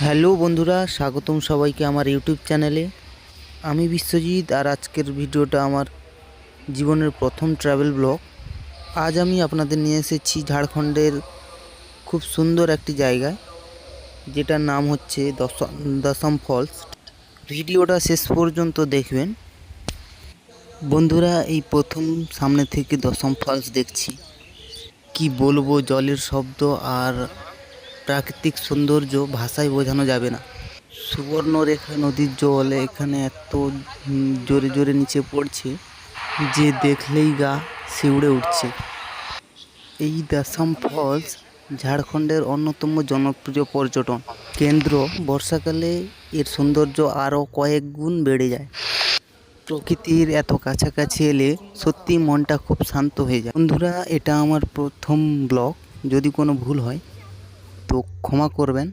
Hello বন্ধুরা, স্বাগতম সবাইকে আমার ইউটিউব চ্যানেলে। আমি বিশ্বজিৎ, আর আজকের ভিডিওটা আমার জীবনের প্রথম ট্রাভেল ব্লগ। আজ আমি আপনাদের নিয়ে এসেছি ঝাড়খণ্ডের খুব সুন্দর একটি জায়গায়, যেটার নাম হচ্ছে দশম ফলস। ভিডিওটা শেষ পর্যন্ত দেখবেন। বন্ধুরা, এই প্রথম সামনে থেকে দশম ফলস দেখছি। কি বলবো, জলের শব্দ আর প্রাকৃতিক সৌন্দর্য ভাষায় বোঝানো যাবে না। সুবর্ণরেখা নদীর জল এখানে এত জোরে জোরে নিচে পড়ছে যে দেখলেই গা শিউড়ে উঠছে। এই দশম ফলস ঝাড়খণ্ডের অন্যতম জনপ্রিয় পর্যটন কেন্দ্র। বর্ষাকালে এর সৌন্দর্য আরও কয়েক গুণ বেড়ে যায়। প্রকৃতির এত কাছাকাছি এলে সত্যি মনটা খুব শান্ত হয়ে যায়। বন্ধুরা, এটা আমার প্রথম ব্লগ, যদি কোনো ভুল হয় তো ক্ষমা করবেন।